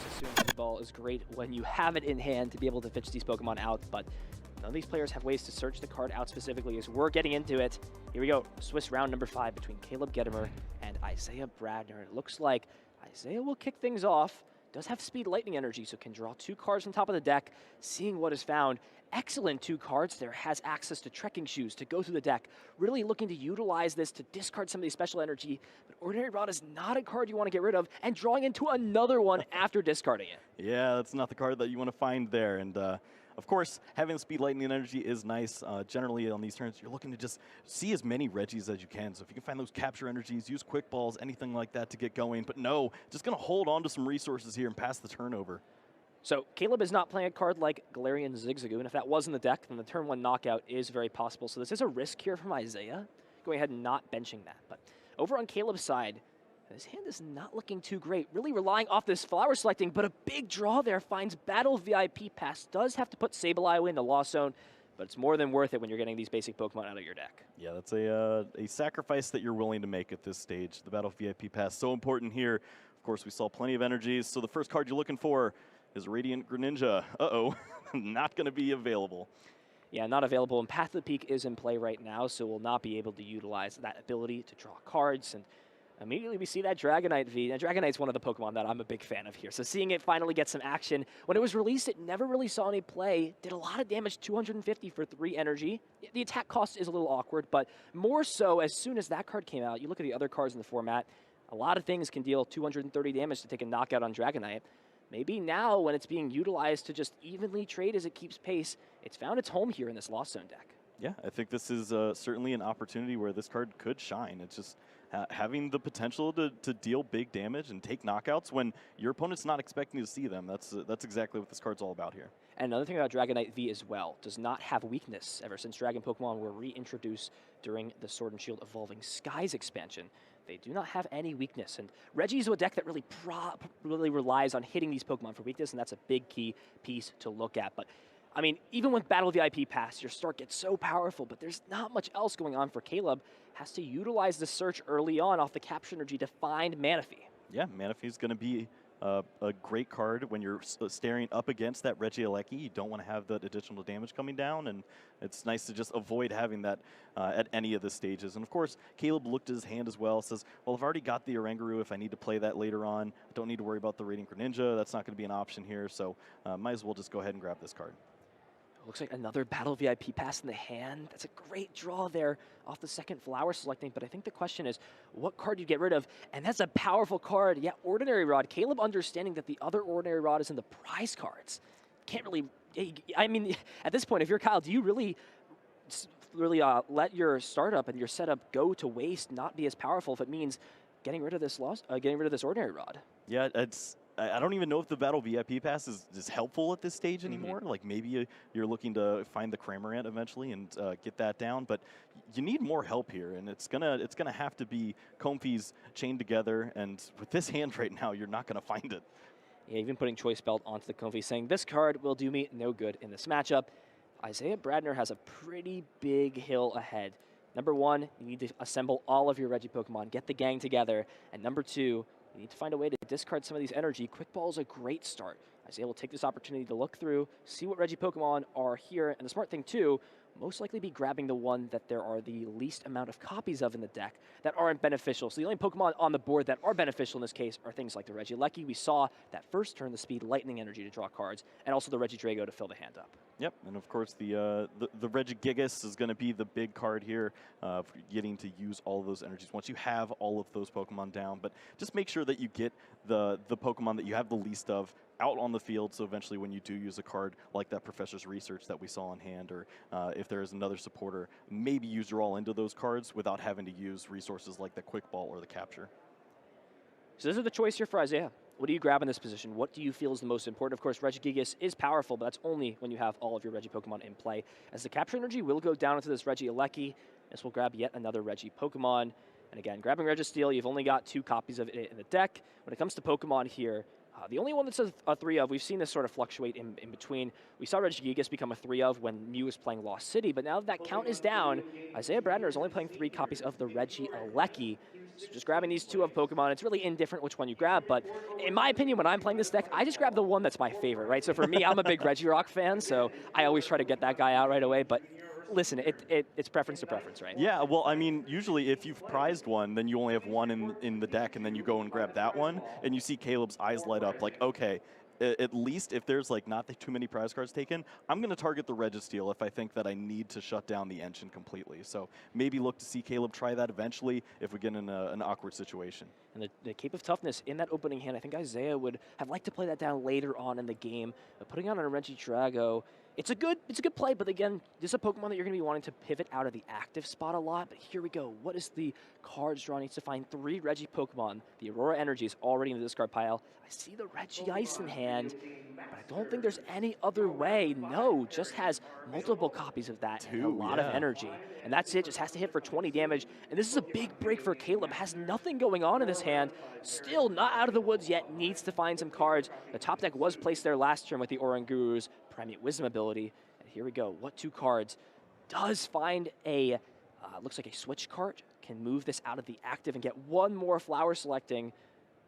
assume T-Ball is great when you have it in hand to be able to pitch these Pokemon out, but none of these players have ways to search the card out specifically as we're getting into it. Here we go, Swiss round number 5 between Caleb Gedemer and Isaiah Bradner. It looks like Isaiah will kick things off. Does have Speed Lightning Energy, so can draw 2 cards from top of the deck, seeing what is found. Excellent 2 cards there, has access to Trekking Shoes to go through the deck. Really looking to utilize this to discard some of these special energy, but Ordinary Rod is not a card you want to get rid of, and drawing into another one after discarding it. Yeah, that's not the card that you want to find there, and of course, having the Speed Lightning Energy is nice. Generally on these turns, you're looking to just see as many Regis as you can. So if you can find those capture energies, use quick balls, anything like that to get going. But no, just going to hold on to some resources here and pass the turnover. So Caleb is not playing a card like Galarian Zigzagoon, and if that was in the deck, then the turn 1 knockout is very possible. So this is a risk here from Isaiah, going ahead and not benching that. But over on Caleb's side, his hand is not looking too great, really relying off this flower selecting, but a big draw there finds Battle VIP Pass. Does have to put Sableye away in the Lost Zone, but it's more than worth it when you're getting these basic Pokemon out of your deck. Yeah, that's a sacrifice that you're willing to make at this stage. The Battle VIP Pass, so important here. Of course, we saw plenty of energies, so the first card you're looking for is Radiant Greninja. Uh-oh, not going to be available. Yeah, not available, and Path of the Peak is in play right now, so we'll not be able to utilize that ability to draw cards, and immediately we see that Dragonite V. Now, Dragonite's one of the Pokemon that I'm a big fan of here. So seeing it finally get some action. When it was released, it never really saw any play. Did a lot of damage, 250 for 3 energy. The attack cost is a little awkward, but more so as soon as that card came out, you look at the other cards in the format, a lot of things can deal 230 damage to take a knockout on Dragonite. Maybe now, when it's being utilized to just evenly trade as it keeps pace, it's found its home here in this Lost Zone deck. Yeah, I think this is certainly an opportunity where this card could shine. It's just having the potential to deal big damage and take knockouts when your opponent's not expecting to see them. That's exactly what this card's all about here. And another thing about Dragonite V as well, does not have weakness ever since Dragon Pokemon were reintroduced during the Sword and Shield Evolving Skies expansion. They do not have any weakness, and Regi's a deck that really relies on hitting these Pokemon for weakness, and that's a big key piece to look at. But I mean, even with Battle VIP Pass, your start gets so powerful, but there's not much else going on for Caleb. Has to utilize the search early on off the capture energy to find Manaphy. Yeah, Manaphy is going to be a great card when you're staring up against that Regieleki. You don't want to have that additional damage coming down, and it's nice to just avoid having that at any of the stages. And of course, Caleb looked at his hand as well, says, well, I've already got the Oranguru if I need to play that later on. I don't need to worry about the Radiant Greninja. That's not going to be an option here, so might as well just go ahead and grab this card. Looks like another Battle VIP Pass in the hand. That's a great draw there off the second flower selecting, but I think the question is, what card do you get rid of? And that's a powerful card. Yeah, Ordinary Rod. Caleb understanding that the other Ordinary Rod is in the prize cards. Can't really, I mean, at this point, if you're Kyle, do you really let your startup and your setup go to waste, not be as powerful if it means getting rid of this Ordinary Rod? Yeah, I don't even know if the Battle VIP Pass is helpful at this stage anymore. Like maybe you're looking to find the Cramorant eventually and get that down, but you need more help here, and it's gonna have to be Comfey's chained together. And with this hand right now, you're not gonna find it. Yeah, even putting Choice Belt onto the Comfey, saying this card will do me no good in this matchup. Isaiah Bradner has a pretty big hill ahead. Number 1, you need to assemble all of your Regi Pokemon, get the gang together, and number 2. You need to find a way to discard some of these energy. Quick Ball is a great start. Isaiah will take this opportunity to look through, see what Regi Pokemon are here, and the smart thing too, most likely be grabbing the one that there are the least amount of copies of in the deck that aren't beneficial. So the only Pokemon on the board that are beneficial in this case are things like the Regieleki. We saw that first turn the Speed Lightning Energy to draw cards, and also the Regidrago to fill the hand up. Yep, and of course the Regigigas is going to be the big card here for getting to use all of those energies once you have all of those Pokemon down. But just make sure that you get the Pokemon that you have the least of out on the field, so eventually when you do use a card like that Professor's Research that we saw on hand, or if there is another supporter, maybe use your all into those cards without having to use resources like the Quick Ball or the Capture. So this is the choice here for Isaiah. What do you grab in this position? What do you feel is the most important? Of course, Regigigas is powerful, but that's only when you have all of your Regi Pokemon in play. As the Capture Energy will go down into this Regieleki, this will grab yet another Regi Pokemon. And again, grabbing Registeel, you've only got 2 copies of it in the deck. When it comes to Pokemon here, the only one that's a 3 of, we've seen this sort of fluctuate in between. We saw Regigigas become a 3 of when Mew was playing Lost City, but now that count is down, Isaiah Bradner is only playing 3 copies of the Regieleki. So just grabbing these two of Pokemon, it's really indifferent which one you grab, but in my opinion, when I'm playing this deck, I just grab the one that's my favorite, right? So for me, I'm a big Regirock fan, so I always try to get that guy out right away, but listen, it's preference to preference, right? Yeah, well, I mean, usually if you've prized one, then you only have one in the deck, and then you go and grab that one, and you see Caleb's eyes light up, like, okay, at least if there's like not too many prize cards taken, I'm going to target the Registeel if I think that I need to shut down the engine completely. So maybe look to see Caleb try that eventually if we get in an awkward situation. And the Cape of Toughness in that opening hand, I think Isaiah would have liked to play that down later on in the game. But putting on a Regidrago, it's a good play, but again, this is a Pokemon that you're going to be wanting to pivot out of the active spot a lot. But here we go. What is the cards draw? Needs to find 3 Regi Pokemon. The Aurora Energy is already in the discard pile. I see the Regice in hand, but I don't think there's any other way. No, just has multiple copies of that and a lot of energy. And that's it, just has to hit for 20 damage. And this is a big break for Caleb. Has nothing going on in his hand. Still not out of the woods yet, needs to find some cards. The top deck was placed there last turn with the Oranguru's Primate Wisdom ability. And here we go, what 2 cards? Does find a, looks like a switch card. Can move this out of the active and get one more flower selecting.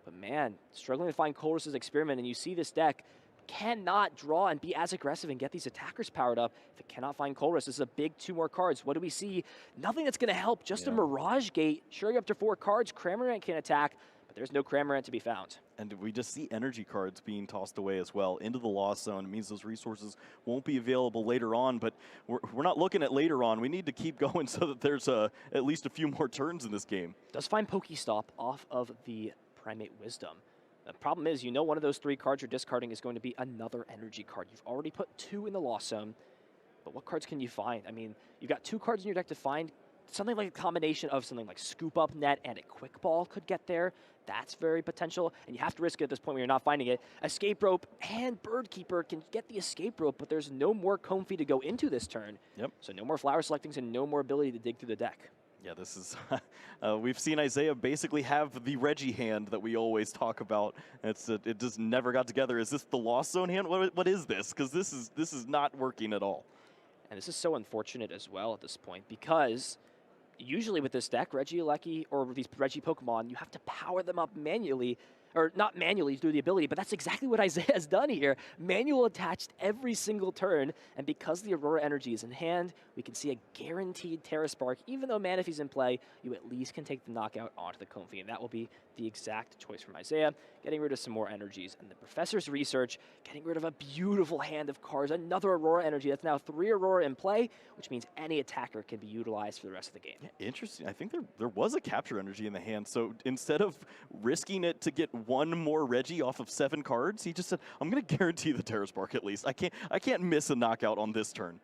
But man, struggling to find Colress's Experiment, and you see this deck cannot draw and be as aggressive and get these attackers powered up if it cannot find Colress. This is a big 2 more cards. What do we see? Nothing that's going to help, just a Mirage Gate. Sure, you're up to 4 cards. Cramorant can attack, but there's no Cramorant to be found. And we just see energy cards being tossed away as well into the loss zone. It means those resources won't be available later on, but we're not looking at later on. We need to keep going so that there's at least a few more turns in this game. Does find Pokestop off of the Primate Wisdom. The problem is, you know one of those 3 cards you're discarding is going to be another energy card. You've already put 2 in the loss zone, but what cards can you find? I mean, you've got 2 cards in your deck to find. Something like a combination of something like Scoop Up Net and a Quick Ball could get there. That's very potential, and you have to risk it at this point when you're not finding it. Escape Rope and Bird Keeper can get the Escape Rope, but there's no more Comfey to go into this turn. Yep. So no more Flower Selectings and no more ability to dig through the deck. Yeah, this is, we've seen Isaiah basically have the Regi hand that we always talk about. It just never got together. Is this the Lost Zone hand? What is this? Because this is not working at all. And this is so unfortunate as well at this point, because usually with this deck, Regieleki or these Regi Pokemon, you have to power them up manually, or not manually through the ability, but that's exactly what Isaiah has done here. Manual attached every single turn, and because the Aurora Energy is in hand, we can see a guaranteed Terra Spark. Even though Manaphy's in play, you at least can take the knockout onto the Comfey, and that will be the exact choice from Isaiah, getting rid of some more energies. And the Professor's research, getting rid of a beautiful hand of cards, another Aurora Energy. That's now 3 Aurora in play, which means any attacker can be utilized for the rest of the game. Yeah, interesting. I think there was a Capture Energy in the hand, so instead of risking it to get 1 more Regi off of 7 cards, he just said, I'm going to guarantee the Terra Spark at least. I can't miss a knockout on this turn.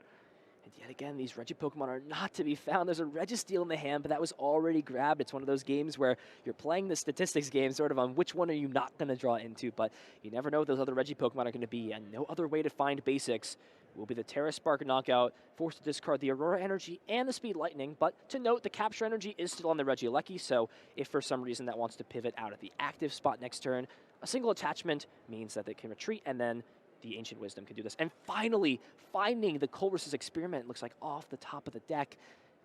And yet again, these Regi Pokemon are not to be found. There's a Registeel in the hand, but that was already grabbed. It's one of those games where you're playing the statistics game sort of on which one are you not going to draw into, but you never know what those other Regi Pokemon are going to be, and no other way to find basics will be the Terra Spark knockout, forced to discard the Aurora Energy and the Speed Lightning, but to note, the Capture Energy is still on the Regieleki, so if for some reason that wants to pivot out of the active spot next turn, a single attachment means that they can retreat, and then the Ancient Wisdom can do this. And finally, finding the Colress's Experiment looks like off the top of the deck,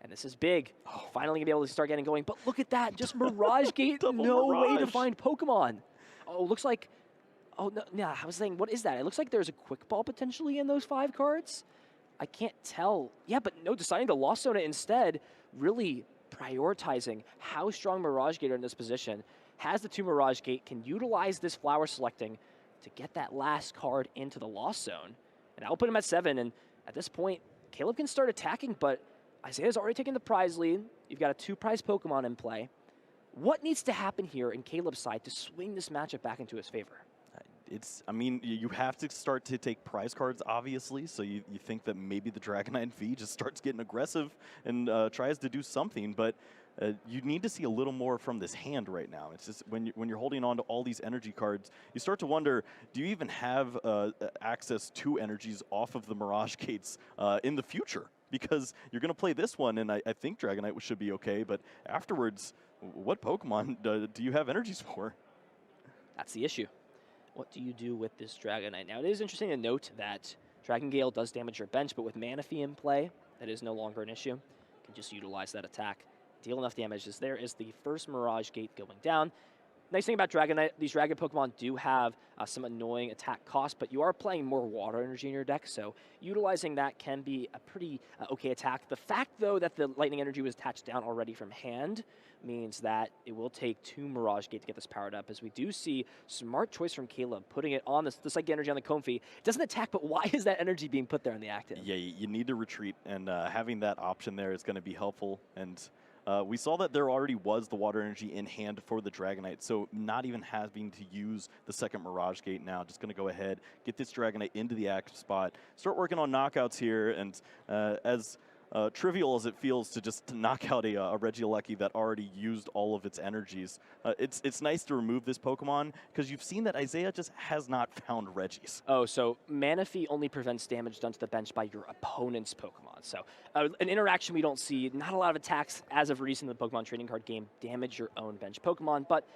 and this is big. Finally gonna be able to start getting going, but look at that, just Mirage Gate, no way to find Pokemon. Oh, looks like, oh, no, yeah, I was saying, what is that? It looks like there's a Quick Ball potentially in those 5 cards. I can't tell. Yeah, but no, deciding to Lost Zone it instead, really prioritizing how strong Mirage Gate are in this position. Has the 2 Mirage Gate, can utilize this Flower Selecting to get that last card into the Lost Zone. And I'll put him at 7, and at this point, Caleb can start attacking, but Isaiah's already taken the prize lead. You've got a 2 prize Pokemon in play. What needs to happen here in Caleb's side to swing this matchup back into his favor? I mean, you have to start to take prize cards, obviously, so you think that maybe the Dragonite V just starts getting aggressive and tries to do something, but you need to see a little more from this hand right now. It's just when you're holding on to all these energy cards, you start to wonder, do you even have access to energies off of the Mirage Gates in the future? Because you're going to play this one, and I think Dragonite should be okay, but afterwards, what Pokemon do you have energies for? That's the issue. What do you do with this Dragonite? Now, it is interesting to note that Dragon Gale does damage your bench, but with Manaphy in play, that is no longer an issue. You can just utilize that attack. deal enough damage as there is the first Mirage Gate going down. Nice thing about Dragonite, these Dragon Pokemon do have some annoying attack cost, but you are playing more water energy in your deck, so utilizing that can be a pretty okay attack. The fact, though, that the Lightning Energy was attached down already from hand means that it will take 2 Mirage Gate to get this powered up, as we do see smart choice from Caleb, putting it on the Psychic Energy on the Comfey. It doesn't attack, but why is that energy being put there on the active? Yeah, you need to retreat, and having that option there is going to be helpful, and we saw that there already was the water energy in hand for the Dragonite, so not even having to use the second Mirage Gate now. Just going to go ahead, get this Dragonite into the active spot, start working on knockouts here, and as trivial as it feels to just knock out a Regieleki that already used all of its energies, it's nice to remove this Pokemon, because you've seen that Isaiah just has not found Regis. Oh, so Manaphy only prevents damage done to the bench by your opponent's Pokemon. So an interaction we don't see, not a lot of attacks as of recent in the Pokemon trading card game damage your own bench Pokemon, but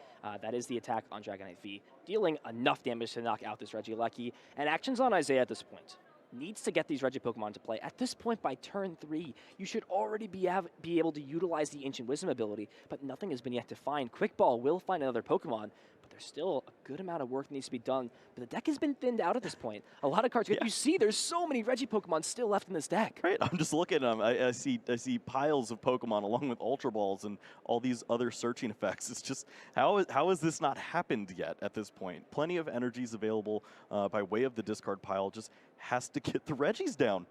that is the attack on Dragonite V, dealing enough damage to knock out this Regieleki. And actions on Isaiah at this point needs to get these Regi Pokemon to play. At this point, by turn 3, you should already be able to utilize the Ancient Wisdom ability, but nothing has been yet to find. Quick Ball will find another Pokemon, but there's still a good amount of work that needs to be done. But the deck has been thinned out at this point. A lot of cards. Yeah. You see, there's so many Regi Pokemon still left in this deck. Right, I'm just looking at them. I see piles of Pokemon along with Ultra Balls and all these other searching effects. It's just, how has this not happened yet at this point? Plenty of energies available by way of the discard pile. Just has to get the Regis down.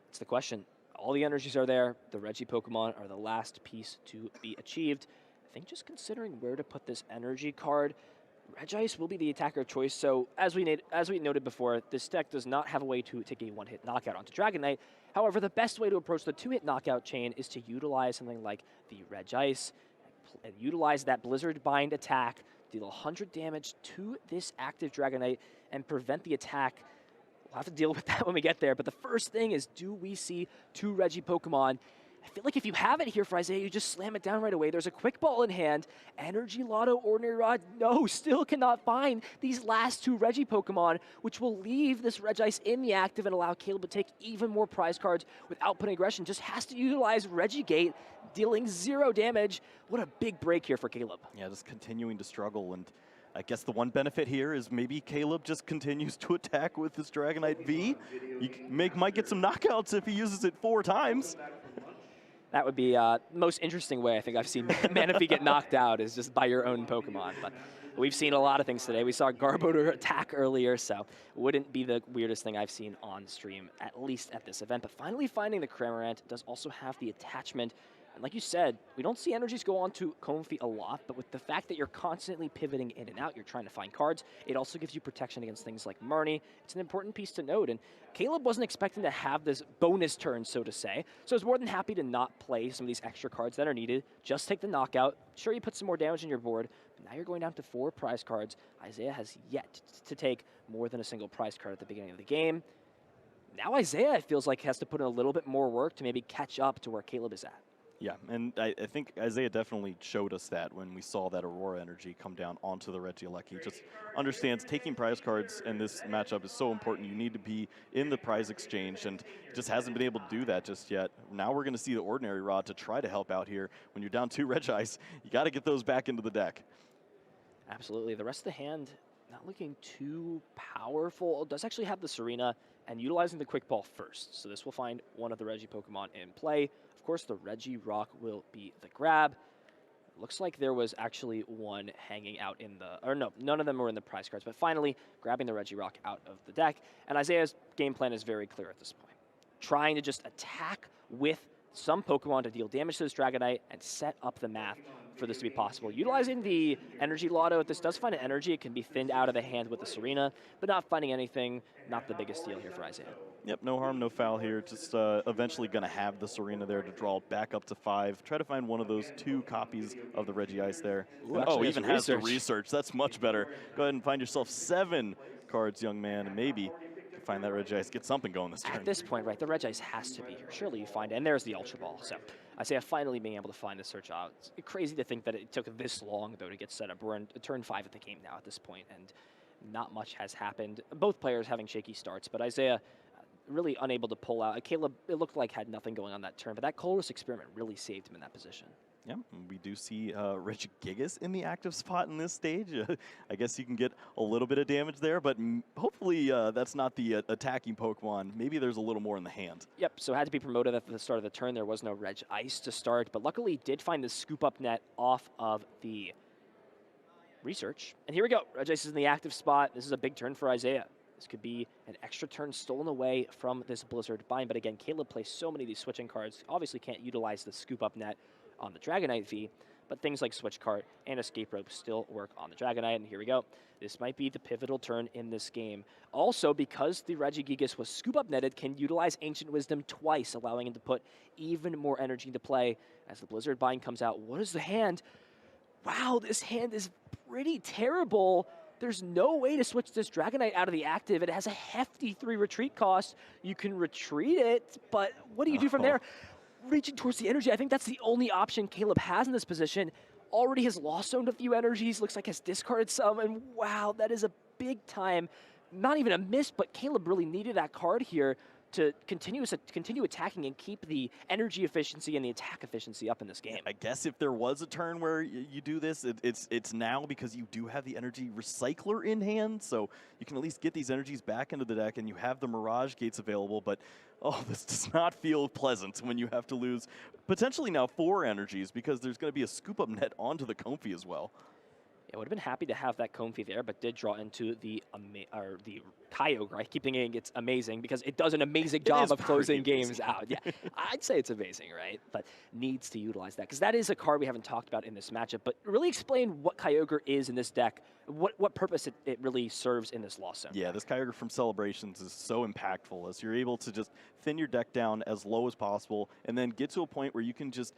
It's the question. All the energies are there. The Regi Pokemon are the last piece to be achieved. I think just considering where to put this energy card, Regice will be the attacker of choice. So as we noted before, this deck does not have a way to take a one-hit knockout onto Dragonite. However, the best way to approach the 2-hit knockout chain is to utilize something like the Regice and utilize that Blizzard Bind attack, deal 100 damage to this active Dragonite, and prevent the attack. We'll have to deal with that when we get there, but the first thing is, do we see 2 Regi Pokemon? I feel like if you have it here for Isaiah, you just slam it down right away. There's a Quick Ball in hand. Energy Lotto, Ordinary Rod, no, still cannot find these last 2 Regi Pokemon, which will leave this Regice in the active and allow Caleb to take even more prize cards without putting aggression. Just has to utilize Regigate, dealing 0 damage. What a big break here for Caleb. Yeah, just continuing to struggle, and I guess the one benefit here is maybe Caleb just continues to attack with this Dragonite V. You might get some knockouts if he uses it 4 times. That would be the most interesting way I think I've seen Manaphy get knocked out, is just by your own Pokemon. But we've seen a lot of things today. We saw Garbodor attack earlier, so wouldn't be the weirdest thing I've seen on stream, at least at this event. But finally finding the Cramorant does also have the attachment. And like you said, we don't see energies go on to Comfey a lot, but with the fact that you're constantly pivoting in and out, you're trying to find cards, it also gives you protection against things like Marnie. It's an important piece to note, and Caleb wasn't expecting to have this bonus turn, so to say, so I was more than happy to not play some of these extra cards that are needed. Just take the knockout. Sure, you put some more damage in your board, but now you're going down to 4 prize cards. Isaiah has yet to take more than a single prize card at the beginning of the game. Now Isaiah, it feels like, has to put in a little bit more work to maybe catch up to where Caleb is at. Yeah, and I think Isaiah definitely showed us that when we saw that Aurora energy come down onto the Regieleki. He just understands taking prize cards in this matchup is so important. You need to be in the prize exchange, and just hasn't been able to do that just yet. Now we're going to see the Ordinary Rod to try to help out here. When you're down 2 Regice, you got to get those back into the deck. Absolutely. The rest of the hand, not looking too powerful. It does actually have the Serena, and utilizing the Quick Ball first. So this will find one of the Regi Pokemon in play. Of course, the Regirock will be the grab. Looks like there was actually one hanging out in the, or no, none of them were in the prize cards, but finally grabbing the Regirock out of the deck. And Isaiah's game plan is very clear at this point. Trying to just attack with some Pokemon to deal damage to this Dragonite and set up the math for this to be possible. Utilizing the Energy Lotto, if this does find an energy, it can be thinned out of the hand with the Serena, but not finding anything, not the biggest deal here for Isaiah. Yep, no harm, no foul here. Just eventually going to have the Serena there to draw back up to 5. Try to find one of those 2 copies of the Regice there. Ooh, even has the research. That's much better. Go ahead and find yourself 7 cards, young man, and maybe find that Regice, get something going this turn. At this point, right, the Regice has to be here. Surely you find it, and there's the Ultra Ball. So Isaiah finally being able to find the search out. It's crazy to think that it took this long, though, to get set up. We're in turn 5 of the game now at this point, and not much has happened. Both players having shaky starts, but Isaiah really unable to pull out. Caleb, it looked like, had nothing going on that turn, but that Colress experiment really saved him in that position. Yeah, we do see Regigigas in the active spot in this stage. I guess you can get a little bit of damage there, but hopefully that's not the attacking Pokemon. Maybe there's a little more in the hand. Yep, so had to be promoted at the start of the turn. There was no Reg Ice to start, but luckily did find the scoop up net off of the research. And here we go. Reg Ice is in the active spot. This is a big turn for Isaiah. This could be an extra turn stolen away from this Blizzard bind, but again, Caleb plays so many of these switching cards. Obviously can't utilize the scoop up net on the Dragonite V, but things like Switch Cart and Escape Rope still work on the Dragonite, and here we go. This might be the pivotal turn in this game. Also, because the Regigigas was scoop up netted, can utilize Ancient Wisdom twice, allowing him to put even more energy into play as the Blizzard bind comes out. What is the hand? Wow, this hand is pretty terrible. There's no way to switch this Dragonite out of the active. It has a hefty 3 retreat cost. You can retreat it, but what do you do from there? Reaching towards the energy, I think that's the only option Caleb has in this position. Already has lost zoned a few energies, looks like has discarded some, and wow, that is a big time, not even a miss, but Caleb really needed that card here to continue attacking and keep the energy efficiency and the attack efficiency up in this game. I guess if there was a turn where you do this, it's now because you do have the energy recycler in hand, so you can at least get these energies back into the deck, and you have the Mirage Gates available, but oh, this does not feel pleasant when you have to lose potentially now 4 energies because there's going to be a scoop up net onto the Comfey as well. I would have been happy to have that Comfey there, but did draw into the Kyogre. I keep thinking it's amazing because it does an amazing job of closing games out. Yeah, I'd say it's amazing, right? But needs to utilize that because that is a card we haven't talked about in this matchup. But really explain what Kyogre is in this deck, what purpose it really serves in this Lost Zone. Yeah, this Kyogre from Celebrations is so impactful as you're able to just thin your deck down as low as possible and then get to a point where you can just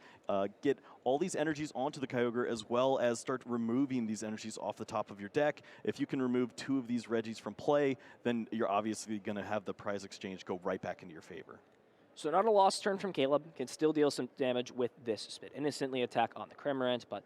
get all these energies onto the Kyogre as well as start removing these energies off the top of your deck. If you can remove 2 of these Regis from play, then you're obviously going to have the prize exchange go right back into your favor. So not a lost turn from Caleb. Can still deal some damage with this Spit Innocently attack on the Cramorant, but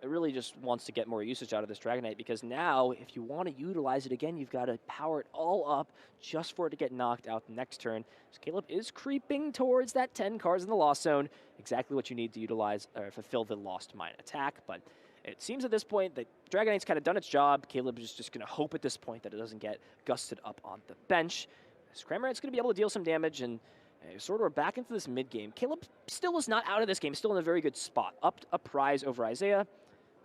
it really just wants to get more usage out of this Dragonite because now if you want to utilize it again, you've got to power it all up just for it to get knocked out the next turn. So Caleb is creeping towards that 10 cards in the Lost Zone, exactly what you need to utilize or fulfill the Lost Mine attack, but it seems at this point that Dragonite's kind of done its job. Caleb is just going to hope at this point that it doesn't get gusted up on the bench. This Cramorant's going to be able to deal some damage, and sort of we're back into this mid-game. Caleb still is not out of this game, still in a very good spot. Up a prize over Isaiah.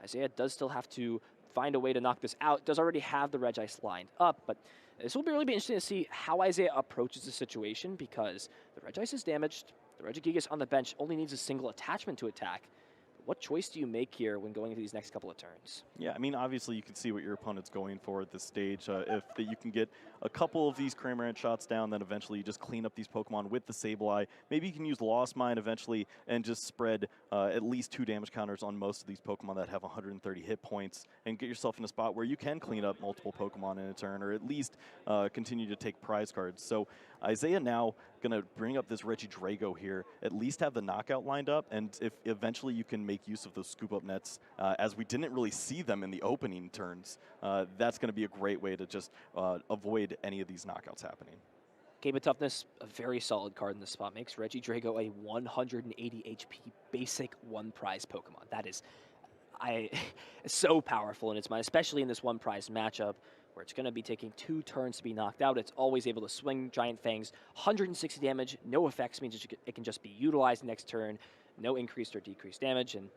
Isaiah does still have to find a way to knock this out. Does already have the Regice lined up, but this will really be interesting to see how Isaiah approaches the situation because the Regice is damaged. The Regigigas on the bench only needs a single attachment to attack. What choice do you make here when going into these next couple of turns? Yeah, I mean, obviously you can see what your opponent's going for at this stage. If you can get a couple of these Cramorant shots down, then eventually you just clean up these Pokemon with the Sableye. Maybe you can use Lost Mine eventually and just spread at least 2 damage counters on most of these Pokemon that have 130 hit points and get yourself in a spot where you can clean up multiple Pokemon in a turn or at least continue to take prize cards. So Isaiah now going to bring up this Regidrago here, at least have the knockout lined up, and if eventually you can make use of those scoop-up nets, as we didn't really see them in the opening turns, that's going to be a great way to just avoid any of these knockouts happening. Game of Toughness, a very solid card in this spot, makes Regidrago a 180 HP basic 1 prize Pokemon. That is so powerful in its mind, especially in this 1 prize matchup, where it's going to be taking 2 turns to be knocked out. It's always able to swing Giant Fangs. 160 damage, no effects means it can just be utilized next turn. No increased or decreased damage. And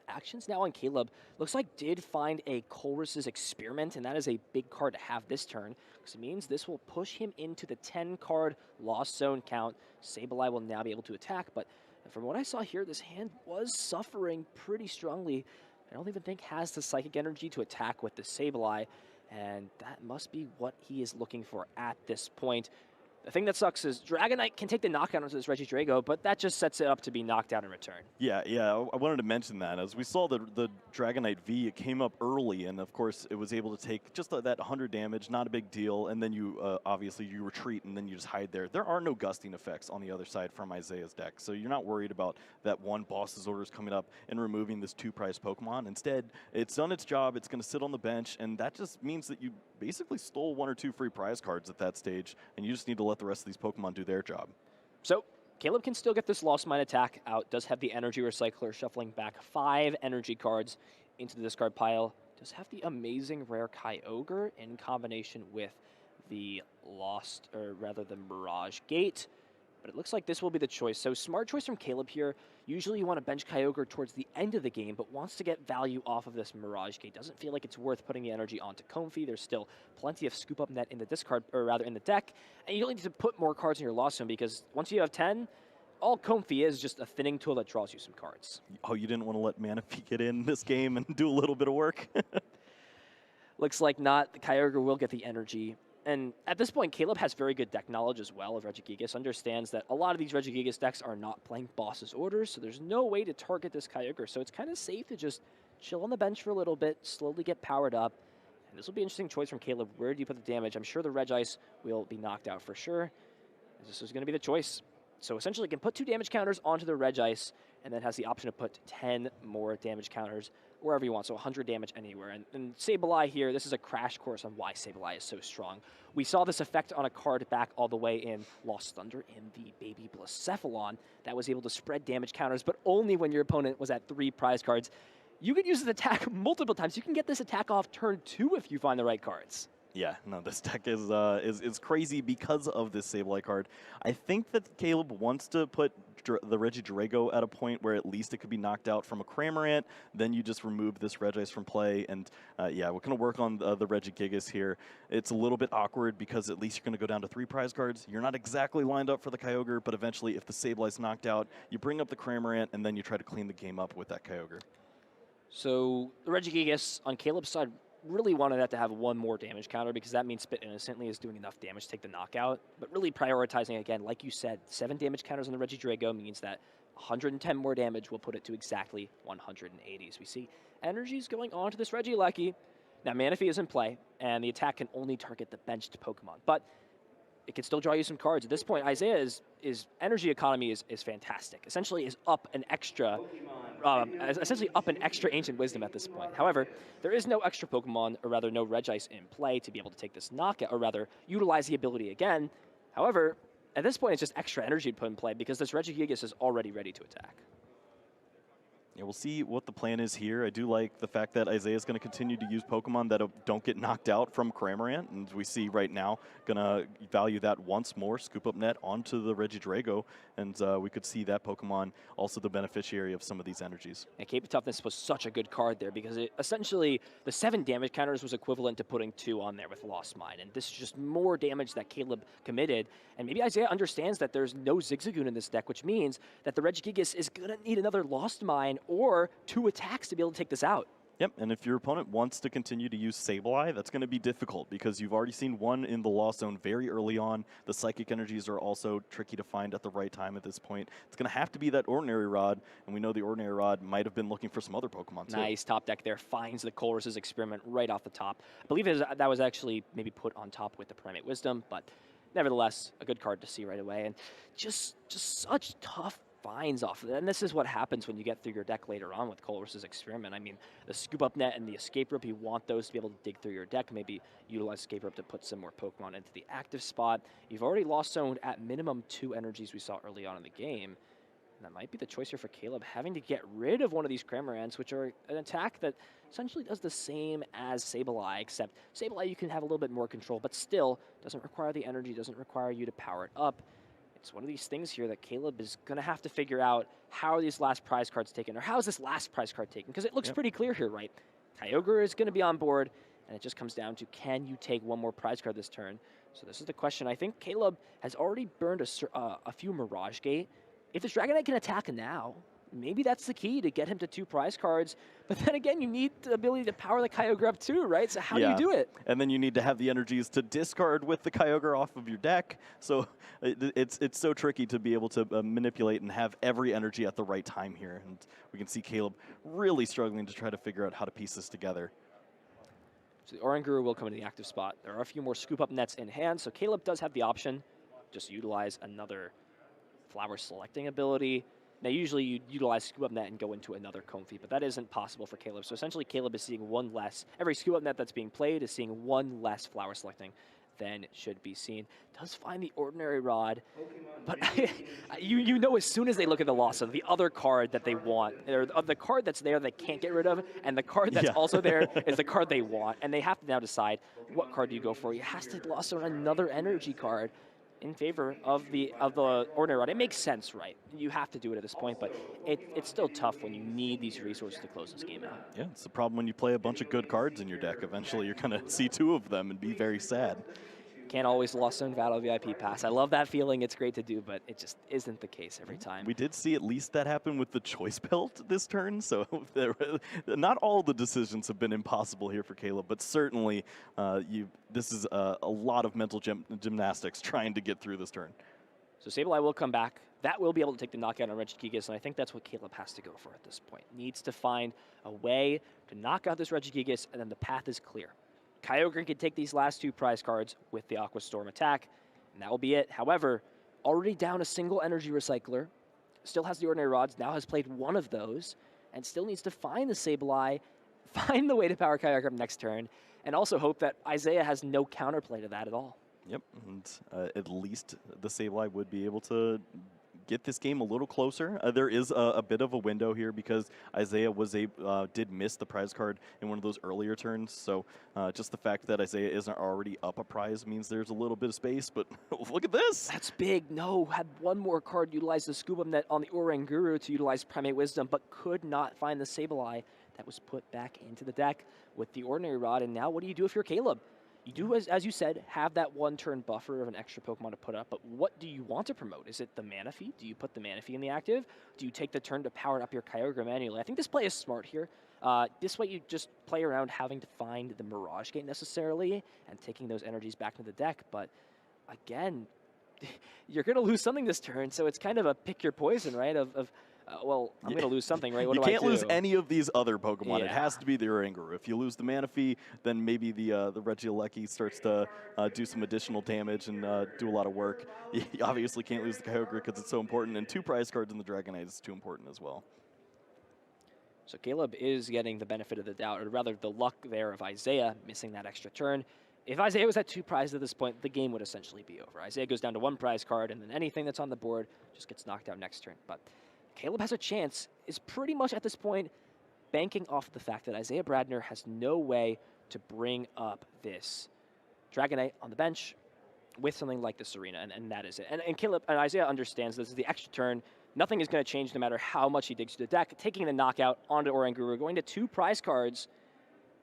actions now on Caleb looks like did find a Colress's Experiment, and that is a big card to have this turn, because it means this will push him into the 10-card Lost Zone count. Sableye will now be able to attack, but from what I saw here, this hand was suffering pretty strongly. I don't even think has the Psychic Energy to attack with the Sableye. And that must be what he is looking for at this point. The thing that sucks is Dragonite can take the knockout onto this Regidrago, but that just sets it up to be knocked out in return. Yeah, I wanted to mention that. As we saw the Dragonite V, it came up early, and of course it was able to take just that 100 damage, not a big deal, and then you obviously you retreat and then you just hide there. There are no gusting effects on the other side from Isaiah's deck, so you're not worried about that one boss's orders coming up and removing this 2-prize Pokemon. Instead, it's done its job, it's going to sit on the bench, and that just means that you basically stole 1 or 2 free prize cards at that stage, and you just need to let let the rest of these Pokemon do their job. So Caleb can still get this Lost Mine attack out, does have the Energy Recycler shuffling back 5 energy cards into the discard pile, does have the amazing rare Kyogre in combination with the the Mirage Gate. But it looks like this will be the choice. So smart choice from Caleb here. Usually you want to bench Kyogre towards the end of the game, but wants to get value off of this Mirage Gate. Doesn't feel like it's worth putting the energy onto Comfey. There's still plenty of scoop up net in the discard, or rather in the deck. And you don't need to put more cards in your Lost Zone because once you have 10, all Comfey is just a thinning tool that draws you some cards. Oh, you didn't want to let Manaphy get in this game and do a little bit of work? Looks like not. The Kyogre will get the energy. And at this point, Caleb has very good deck knowledge as well of Regigigas, understands that a lot of these Regigigas decks are not playing boss's orders, so there's no way to target this Kyogre. So it's kind of safe to just chill on the bench for a little bit, slowly get powered up. And this will be an interesting choice from Caleb. Where do you put the damage? I'm sure the Regice will be knocked out for sure. This is going to be the choice. So essentially, you can put 2 damage counters onto the Regice, and then has the option to put 10 more damage counters wherever you want, so 100 damage anywhere. And Sableye here, this is a crash course on why Sableye is so strong. We saw this effect on a card back all the way in Lost Thunder in the Baby Blacephalon that was able to spread damage counters, but only when your opponent was at 3 prize cards. You can use this attack multiple times. You can get this attack off turn 2 if you find the right cards. Yeah, no, this deck is crazy because of this Sableye card. I think that Caleb wants to put the Regidrago at a point where at least it could be knocked out from a Cramorant. Then you just remove this Regice from play, and yeah, we're going to work on the Regigigas here. It's a little bit awkward because at least you're going to go down to 3 prize cards. You're not exactly lined up for the Kyogre, but eventually if the Sableye's knocked out, you bring up the Cramorant, and then you try to clean the game up with that Kyogre. So the Regigigas on Caleb's side really wanted that to have 1 more damage counter because that means Spit Innocently is doing enough damage to take the knockout. But really prioritizing, again, like you said, 7 damage counters on the Regidrago means that 110 more damage will put it to exactly 180. So we see energies going on to this Regieleki. Now, Manaphy is in play, and the attack can only target the benched Pokemon. But it can still draw you some cards. At this point, Isaiah's energy economy is fantastic. Essentially is up an extra Ancient Wisdom at this point. However, there is no extra Pokemon, or rather no Regice in play to be able to take this knockout, or rather utilize the ability again. However, at this point, it's just extra energy to put in play because this Regigigas is already ready to attack. Yeah, we'll see what the plan is here. I do like the fact that Isaiah's going to continue to use Pokemon that don't get knocked out from Cramorant, and we see right now going to value that once more, scoop up net onto the Regidrago, and we could see that Pokemon also the beneficiary of some of these energies. And Cape of Toughness was such a good card there because it essentially, the 7 damage counters was equivalent to putting 2 on there with Lost Mine, and this is just more damage that Caleb committed, and maybe Isaiah understands that there's no Zigzagoon in this deck, which means that the Regigigas is going to need another Lost Mine or 2 attacks to be able to take this out. Yep, and if your opponent wants to continue to use Sableye, that's going to be difficult because you've already seen one in the Lost Zone very early on. The Psychic energies are also tricky to find at the right time at this point. It's going to have to be that Ordinary Rod, and we know the Ordinary Rod might have been looking for some other Pokemon too. Nice top deck there, finds the Colress's Experiment right off the top. I believe that was actually maybe put on top with the Primate Wisdom, but nevertheless, a good card to see right away, and just such tough finds off of it. And this is what happens when you get through your deck later on with Colress's Experiment. I mean, the Scoop Up Net and the Escape Rope, you want those to be able to dig through your deck, maybe utilize Escape Rope to put some more Pokemon into the active spot. You've already Lost Zoned at minimum 2 energies we saw early on in the game. And that might be the choice here for Caleb, having to get rid of one of these Cramorants, which are an attack that essentially does the same as Sableye, except Sableye you can have a little bit more control, but still doesn't require the energy, doesn't require you to power it up. It's one of these things here that Caleb is going to have to figure out, how are these last prize cards taken, or how is this last prize card taken? Because it looks pretty clear here, right? Kyogre is going to be on board, and it just comes down to, can you take one more prize card this turn? So this is the question. I think Caleb has already burned a few Mirage Gate. If this Dragonite can attack now, maybe that's the key to get him to 2 prize cards. But then again, you need the ability to power the Kyogre up too, right? So how do you do it? And then you need to have the energies to discard with the Kyogre off of your deck. So it's so tricky to be able to manipulate and have every energy at the right time here. And we can see Caleb really struggling to try to figure out how to piece this together. So the Oranguru will come into the active spot. There are a few more Scoop Up Nets in hand, so Caleb does have the option. Just utilize another Flower Selecting ability. Now, usually you utilize Scoop Up Net and go into another Comfey, but that isn't possible for Caleb. So essentially, Caleb is seeing 1 less. Every Scoop Up Net that's being played is seeing 1 less Flower Selecting than should be seen. Does find the Ordinary Rod, but you know as soon as they look at the loss of the other card that they want, or the card that's there they can't get rid of, and the card that's also there is the card they want, and they have to now decide what card do you go for. He has to loss on another energy card in favor of the Ordinary Rod. It makes sense, right? You have to do it at this point, but it's still tough when you need these resources to close this game out. Yeah, it's the problem when you play a bunch of good cards in your deck. Eventually, you're going to see 2 of them and be very sad. Can't always lost zone battle VIP pass. I love that feeling. It's great to do, but it just isn't the case every time. We did see at least that happen with the choice belt this turn, so not all the decisions have been impossible here for Caleb, but certainly this is a lot of mental gymnastics trying to get through this turn. So Sableye will come back. That will be able to take the knockout on Regigigas, and I think that's what Caleb has to go for at this point. Needs to find a way to knock out this Regigigas, and then the path is clear. Kyogre can take these last 2 prize cards with the Aqua Storm attack, and that will be it. However, already down a single energy recycler, still has the Ordinary Rods, now has played 1 of those, and still needs to find the Sableye, find the way to power Kyogre next turn, and also hope that Isaiah has no counterplay to that at all. Yep, and at least the Sableye would be able to get this game a little closer. There is a bit of a window here because Isaiah did miss the prize card in one of those earlier turns. So just the fact that Isaiah isn't already up a prize means there's a little bit of space. But look at this. That's big. No, had 1 more card, utilized the Scuba Net on the Oranguru to utilize Primate Wisdom, but could not find the Sableye that was put back into the deck with the Ordinary Rod. And now what do you do if you're Caleb? You do, as you said, have that 1-turn buffer of an extra Pokemon to put up, but what do you want to promote? Is it the Manaphy? Do you put the Manaphy in the active? Do you take the turn to power up your Kyogre manually? I think this play is smart here. This way you just play around having to find the Mirage Gate necessarily and taking those energies back into the deck, but again, you're going to lose something this turn, so it's kind of a pick your poison, right? Well, I'm going to lose something, right? What you do I do? can't lose any of these other Pokemon. Yeah. It has to be the Oranguru. If you lose the Manaphy, then maybe the Regieleki starts to do some additional damage and do a lot of work. You obviously can't lose the Kyogre because it's so important, and 2 prize cards in the Dragonite is too important as well. So Caleb is getting the benefit of the doubt, or rather the luck there of Isaiah missing that extra turn. If Isaiah was at 2 prizes at this point, the game would essentially be over. Isaiah goes down to 1 prize card, and then anything that's on the board just gets knocked out next turn. But Caleb has a chance, is pretty much at this point banking off the fact that Isaiah Bradner has no way to bring up this Dragonite on the bench with something like the Serena, and that is it. And Caleb and Isaiah understands this is the extra turn. Nothing is going to change no matter how much he digs to the deck. Taking the knockout onto Oranguru, going to 2 prize cards.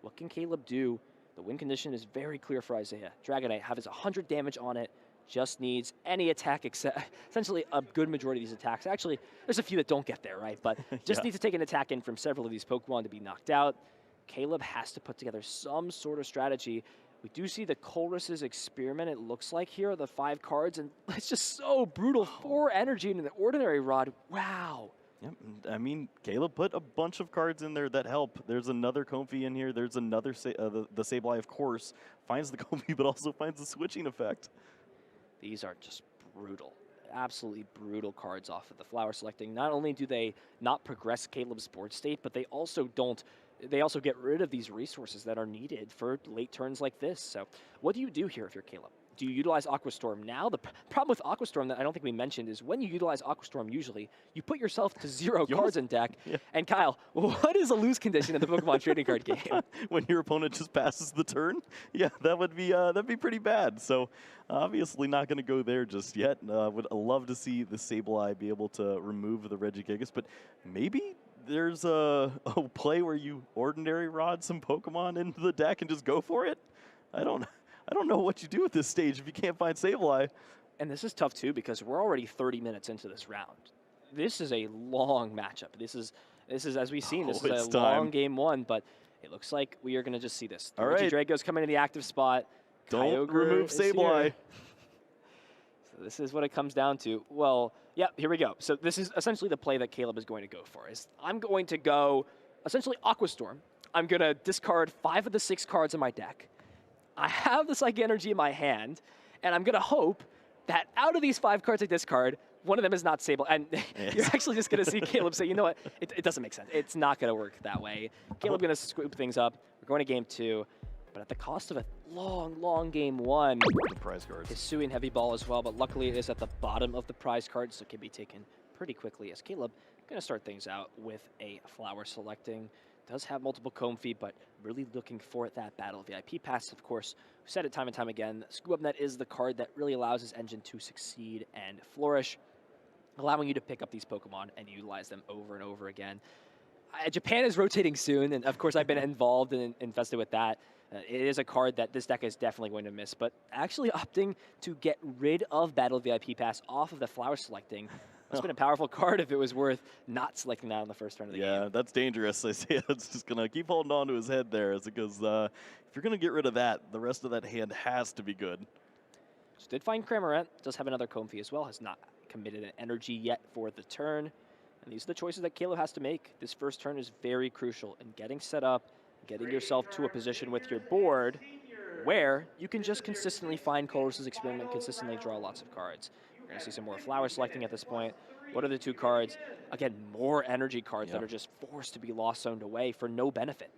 What can Caleb do? The win condition is very clear for Isaiah. Dragonite has 100 damage on it. Just needs any attack, essentially a good majority of these attacks. Actually, there's a few that don't get there, right? But just needs to take an attack in from several of these Pokemon to be knocked out. Caleb has to put together some sort of strategy. We do see the Colress's Experiment, it looks like here, the 5 cards, and it's just so brutal. 4 energy into the Ordinary Rod. Wow. Yep. I mean, Caleb put a bunch of cards in there that help. There's another Comfey in here. There's another, the Sableye, of course, finds the Comfey, but also finds the switching effect. These are just brutal, absolutely brutal cards off of the Flower Selecting. Not only do they not progress Caleb's board state, but they also get rid of these resources that are needed for late turns like this. So what do you do here if you're Caleb? Do you utilize Aqua Storm now? The problem with Aqua Storm that I don't think we mentioned is when you utilize Aqua Storm usually, you put yourself to 0 cards in deck. Yeah. And Kyle, what is a lose condition in the Pokemon trading card game? When your opponent just passes the turn? Yeah, that would be that'd be pretty bad. So obviously not going to go there just yet. Would love to see the Sableye be able to remove the Regigigas, but maybe there's a play where you Ordinary Rod some Pokemon into the deck and just go for it. I don't know what you do at this stage if you can't find Sableye. And this is tough, too, because we're already 30 minutes into this round. This is a long matchup. This is as we've seen, this is a long game 1, but it looks like we are going to just see this. All right. Regidrago's coming to the active spot. Don't Kyogre remove Sableye. So this is what it comes down to. Well, yeah, here we go. So this is essentially the play that Caleb is going to go for. I'm going to go essentially Aqua Storm. I'm going to discard 5 of the 6 cards in my deck. I have the Psychic Energy in my hand, and I'm going to hope that out of these 5 cards I discard, one of them is not Sableye. And you're actually just going to see Caleb say, you know what, it doesn't make sense. It's not going to work that way. Caleb going to scoop things up. We're going to game 2. but at the cost of a long game one. The prize cards. Hisui Heavy Ball as well, but luckily it is at the bottom of the prize card, so it can be taken pretty quickly as Caleb going to start things out with a flower selecting. Does have multiple Comfy, but really looking for that battle VIP pass, of course. We've said it time and time again, Scoop Up Net is the card that really allows his engine to succeed and flourish, allowing you to pick up these Pokemon and utilize them over and over again. Japan is rotating soon, and of course I've been involved and invested with that. It is a card that this deck is definitely going to miss, but actually opting to get rid of Battle VIP Pass off of the flower selecting, it's been a powerful card if it was worth not selecting that on the first turn of the game. Yeah, that's dangerous. I say it's just going to keep holding on to his head there as it goes, if you're going to get rid of that, the rest of that hand has to be good. Just did find Cramorant, does have another Comfy as well, has not committed an energy yet for the turn. And these are the choices that Caleb has to make. This first turn is very crucial in getting set up, getting yourself to a position with your board where you can just consistently find Colress's Experiment, consistently draw lots of cards. We're going to see some more flower selecting at this point. What are the two cards? Again, more energy cards that are just forced to be lost zoned away for no benefit.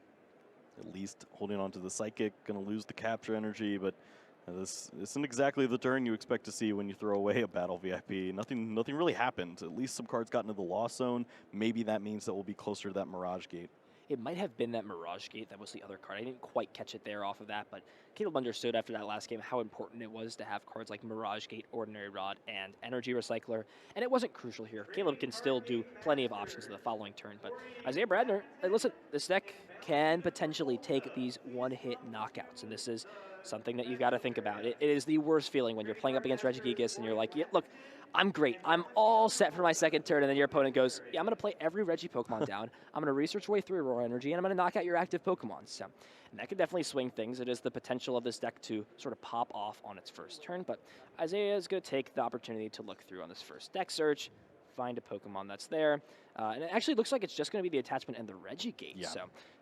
At least holding on to the Psychic, going to lose the capture energy, but this isn't exactly the turn you expect to see when you throw away a Battle VIP. Nothing really happened. At least some cards got into the lost zone. Maybe that means that we'll be closer to that Mirage Gate. It might have been that Mirage Gate that was the other card. I didn't quite catch it there off of that, but Caleb understood after that last game how important it was to have cards like Mirage Gate, Ordinary Rod, and Energy Recycler, and it wasn't crucial here. Caleb can still do plenty of options in the following turn, but Isaiah Bradner, listen, this deck can potentially take these one-hit knockouts, and this is something that you've got to think about. It is the worst feeling when you're playing up against Regigigas and you're like, yeah, look, I'm great. I'm all set for my second turn, and then your opponent goes, yeah, I'm going to play every Regi Pokemon down. I'm going to research way through Aurora Energy, and I'm going to knock out your active Pokemon. So, and that could definitely swing things. It is the potential of this deck to sort of pop off on its first turn, but Isaiah is going to take the opportunity to look through on this first deck search, find a Pokemon that's there. And it actually looks like it's just going to be the attachment and the Regigate. Yeah. So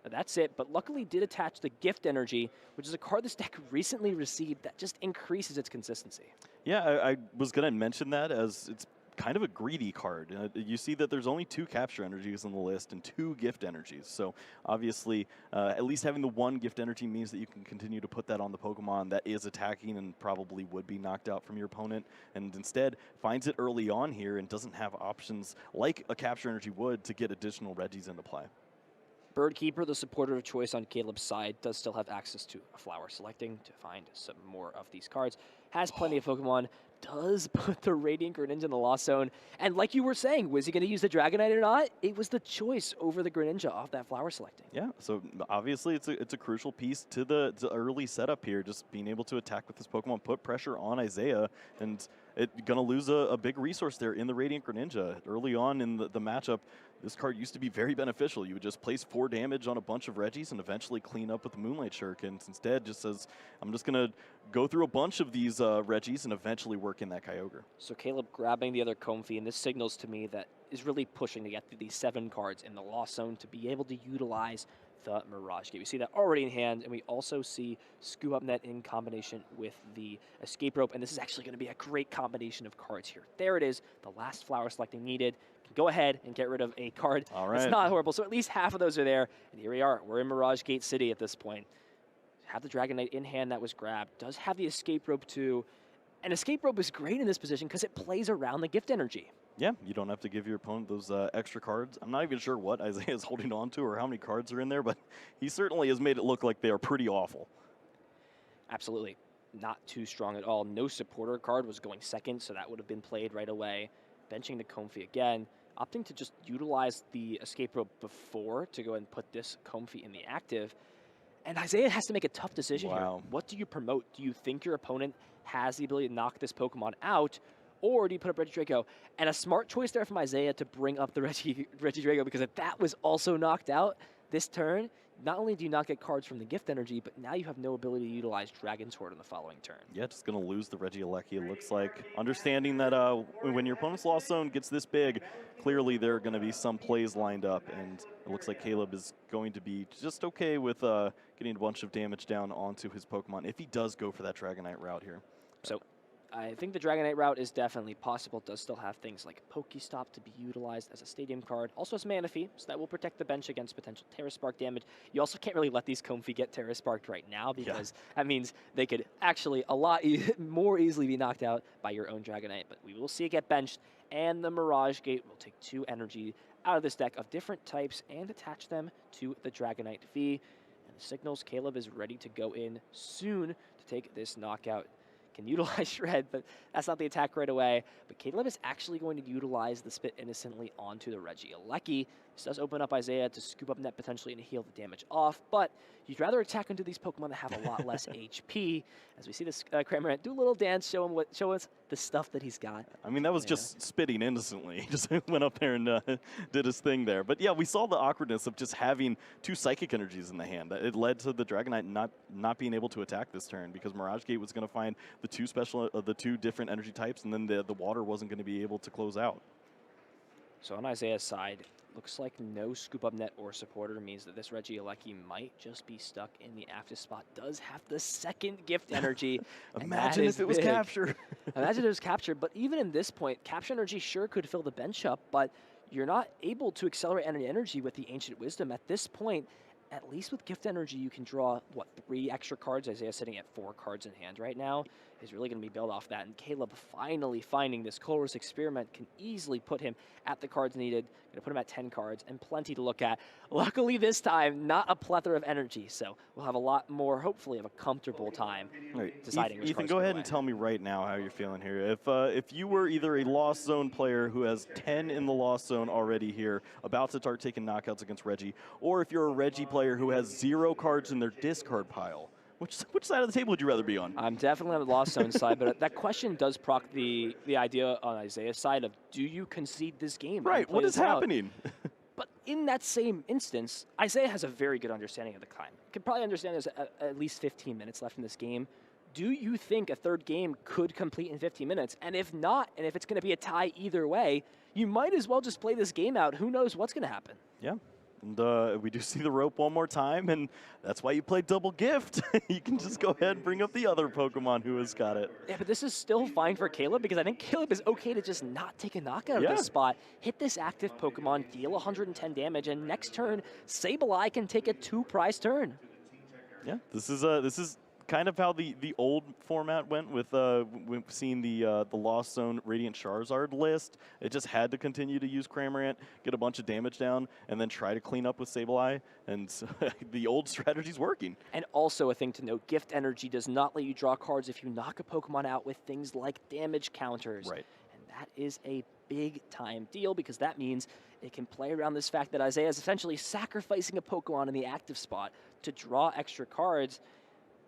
that's it. But luckily did attach the Gift Energy, which is a card this deck recently received that just increases its consistency. Yeah, I was going to mention that as it's kind of a greedy card. You see that there's only 2 capture energies on the list and 2 gift energies. So obviously, at least having the 1 gift energy means that you can continue to put that on the Pokemon that is attacking and probably would be knocked out from your opponent. And instead, finds it early on here and doesn't have options like a capture energy would to get additional Regis into play. Birdkeeper, the supporter of choice on Caleb's side, does still have access to a flower selecting to find some more of these cards. Has plenty of Pokemon, does put the Radiant Greninja in the Lost Zone. And like you were saying, was he going to use the Dragonite or not? It was the choice over the Greninja off that flower selecting. Yeah, so obviously it's a crucial piece to the early setup here, just being able to attack with this Pokemon, put pressure on Isaiah, and it's going to lose a big resource there in the Radiant Greninja. Early on in the matchup, this card used to be very beneficial. You would just place 4 damage on a bunch of Regis and eventually clean up with the Moonlight Shuriken. Instead, just says, I'm just going to go through a bunch of these Regis and eventually work in that Kyogre. So Caleb grabbing the other Comfy, and this signals to me that is really pushing to get through these 7 cards in the Lost Zone to be able to utilize the Mirage Gate. We see that already in hand, and we also see Scoop Up Net in combination with the Escape Rope, and this is actually going to be a great combination of cards here. There it is, the last flower selecting needed. Go ahead and get rid of a card. All right. It's not horrible, so at least half of those are there, and here we are. We're in Mirage Gate City at this point. Have the Dragonite in hand that was grabbed. Does have the Escape Rope too, and Escape Rope is great in this position because it plays around the gift energy. Yeah, you don't have to give your opponent those extra cards. I'm not even sure what Isaiah is holding on to or how many cards are in there, but he certainly has made it look like they are pretty awful. Absolutely. Not too strong at all. No supporter card was going second, so that would have been played right away. Benching the Comfy again. Opting to just utilize the Escape Rope before to go and put this Comfy in the active. And Isaiah has to make a tough decision here. What do you promote? Do you think your opponent has the ability to knock this Pokemon out? Or do you put up Regidrago? And a smart choice there from Isaiah to bring up the Regidrago, because if that was also knocked out this turn, not only do you not get cards from the gift energy, but now you have no ability to utilize Dragon's Horde in the following turn. Yeah, just going to lose the Regieleki, it looks like. Understanding that when your opponent's Lost Zone gets this big, clearly there are going to be some plays lined up, and it looks like Caleb is going to be just okay with getting a bunch of damage down onto his Pokemon if he does go for that Dragonite route here. So I think the Dragonite route is definitely possible. Does still have things like Pokestop to be utilized as a stadium card. Also has Mana Fee, so that will protect the bench against potential Terra Spark damage. You also can't really let these Comfey get Terra Sparked right now because that means they could actually a lot more easily be knocked out by your own Dragonite. But we will see it get benched, and the Mirage Gate will take 2 energy out of this deck of different types and attach them to the Dragonite V. And the signals Caleb is ready to go in soon to take this knockout. Can utilize Shred, but that's not the attack right away. But Caleb is actually going to utilize the Spit Innocently onto the Regieleki. This does open up Isaiah to scoop up net potentially and heal the damage off, but you'd rather attack into these Pokemon that have a lot less HP. As we see this Cramorant do a little dance, show us the stuff that he's got. I mean, that was just spitting innocently. He just went up there and did his thing there. But yeah, we saw the awkwardness of just having 2 Psychic Energies in the hand. It led to the Dragonite not being able to attack this turn because Mirage Gate was going to find the 2 different energy types, and then the water wasn't going to be able to close out. So on Isaiah's side, looks like no scoop up net or supporter means that this Regieleki might just be stuck in the active spot. Does have the second gift energy. Imagine if it was capture. Imagine if it was capture, but even in this point, capture energy sure could fill the bench up, but you're not able to accelerate energy with the Ancient Wisdom at this point. At least with gift energy, you can draw, what, 3 extra cards? Isaiah's sitting at 4 cards in hand right now. He's really going to be built off that. And Caleb finally finding this Colress Experiment can easily put him at the cards needed. Going to put him at 10 cards and plenty to look at. Luckily this time, not a plethora of energy. So we'll have a lot more, hopefully, of a comfortable time deciding which Ethan, cards go ahead away. and tell me right now how you're feeling here. If you were either a Lost Zone player who has 10 in the Lost Zone already here, about to start taking knockouts against Reggie, or if you're a Reggie player who has 0 cards in their discard pile, which side of the table would you rather be on? I'm definitely on the Lost Zone side, but that question does proc the idea on Isaiah's side of, do you concede this game? Right, what is happening? But in that same instance, Isaiah has a very good understanding of the time. Could probably understand there's at least 15 minutes left in this game. Do you think a third game could complete in 15 minutes? And if not, and if it's going to be a tie either way, you might as well just play this game out. Who knows what's going to happen? Yeah. And we do see the rope one more time, and that's why you play double gift. You can just go ahead and bring up the other Pokemon who has got it. Yeah, but this is still fine for Caleb because I think Caleb is okay to just not take a knockout at this spot. Hit this active Pokemon, deal 110 damage, and next turn, Sableye can take a 2-prize turn. Yeah, this is kind of how the old format went with we've seen the Lost Zone Radiant Charizard list. It just had to continue to use Cramorant, get a bunch of damage down, and then try to clean up with Sableye. And so the old strategy's working. And also a thing to note, gift energy does not let you draw cards if you knock a Pokemon out with things like damage counters. Right. And that is a big time deal because that means it can play around this fact that Isaiah is essentially sacrificing a Pokemon in the active spot to draw extra cards.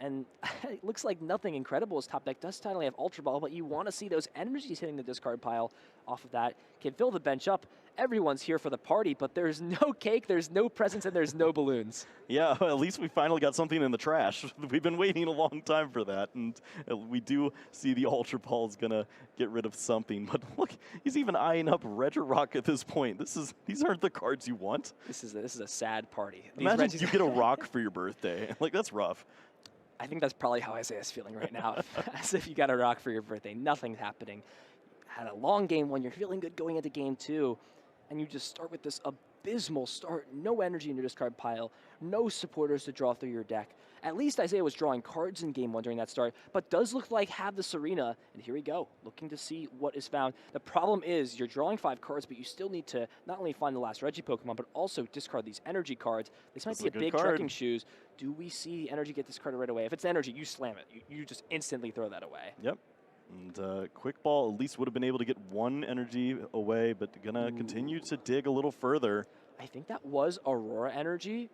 And it looks like nothing incredible as top deck does finally have Ultra Ball, but you want to see those energies hitting the discard pile off of that. Can fill the bench up. Everyone's here for the party, but there's no cake, there's no presents, and there's no balloons. Yeah, at least we finally got something in the trash. We've been waiting a long time for that, and we do see the Ultra Ball is going to get rid of something. But look, he's even eyeing up Regirock at this point. These aren't the cards you want. This is a sad party. Imagine you get a rock for your birthday. Like, that's rough. I think that's probably how Isaiah's feeling right now, as if you got a rock for your birthday. Nothing's happening. Had a long game one, you're feeling good going into game 2, and you just start with this abysmal start. No energy in your discard pile, no supporters to draw through your deck. At least Isaiah was drawing cards in game 1 during that start, but does look like have the Serena, and here we go, looking to see what is found. The problem is you're drawing 5 cards, but you still need to not only find the last Reggie Pokemon, but also discard these energy cards. This might be a big trekking shoes. Do we see the energy get discarded right away? If it's energy, you slam it. You just instantly throw that away. Yep. And Quick Ball at least would have been able to get 1 energy away, but gonna continue to dig a little further. I think that was Aurora Energy.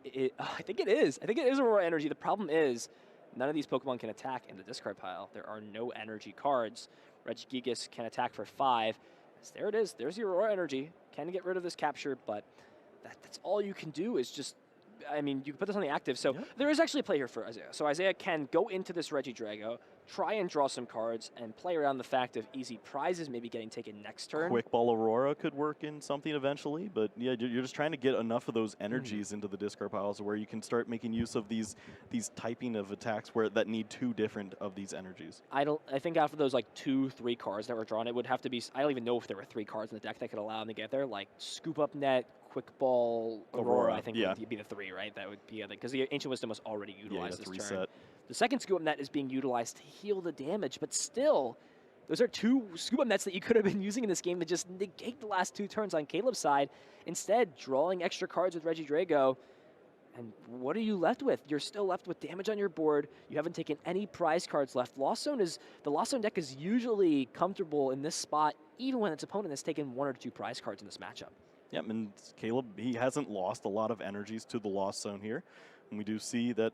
I think it is. I think it is Aurora Energy. The problem is none of these Pokemon can attack in the discard pile. There are no energy cards. Regigigas can attack for 5. So there it is. There's the Aurora Energy. Can get rid of this capture, but that's all you can do is just I mean, you can put this on the active. So Yep. there is actually a play here for Isaiah. So Isaiah can go into this Regidrago, try and draw some cards, and play around the fact of easy prizes maybe getting taken next turn. Quick Ball Aurora could work in something eventually, but yeah, you're just trying to get enough of those energies into the discard piles where you can start making use of these typing of attacks where that need 2 different of these energies. I think after those like 2-3 cards that were drawn, it would have to be. I don't even know if there were 3 cards in the deck that could allow him to get there. Like Scoop Up Net, Quick Ball, Aurora. I think would be the 3, right? That would be because the Ancient Wisdom was already utilized this reset. turn. The second Scoop Up Net is being utilized to heal the damage, but still, those are 2 Scoop Up Nets that you could have been using in this game to just negate the last 2 turns on Caleb's side. Instead, drawing extra cards with Regidrago. And what are you left with? You're still left with damage on your board. You haven't taken any prize cards left. The Lost Zone deck is usually comfortable in this spot, even when its opponent has taken 1 or 2 prize cards in this matchup. Yep, and Caleb, he hasn't lost a lot of energies to the Lost Zone here. And we do see that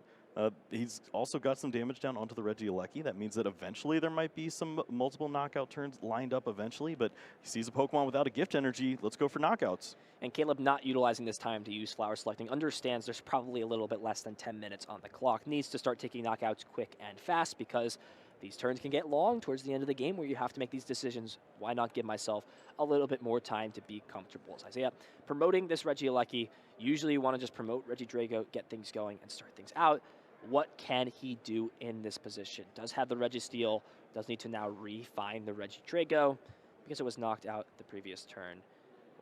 he's also got some damage down onto the Regieleki. That means that eventually there might be some multiple knockout turns lined up eventually, but he sees a Pokemon without a gift energy. Let's go for knockouts. And Caleb not utilizing this time to use Flower Selecting understands there's probably a little bit less than 10 minutes on the clock. Needs to start taking knockouts quick and fast because these turns can get long towards the end of the game where you have to make these decisions. Why not give myself a little bit more time to be comfortable? As Isaiah promoting this Regieleki, usually you want to just promote Regidrago, get things going, and start things out. What can he do in this position? Does have the Registeel, does need to now refine the Regidrago because it was knocked out the previous turn.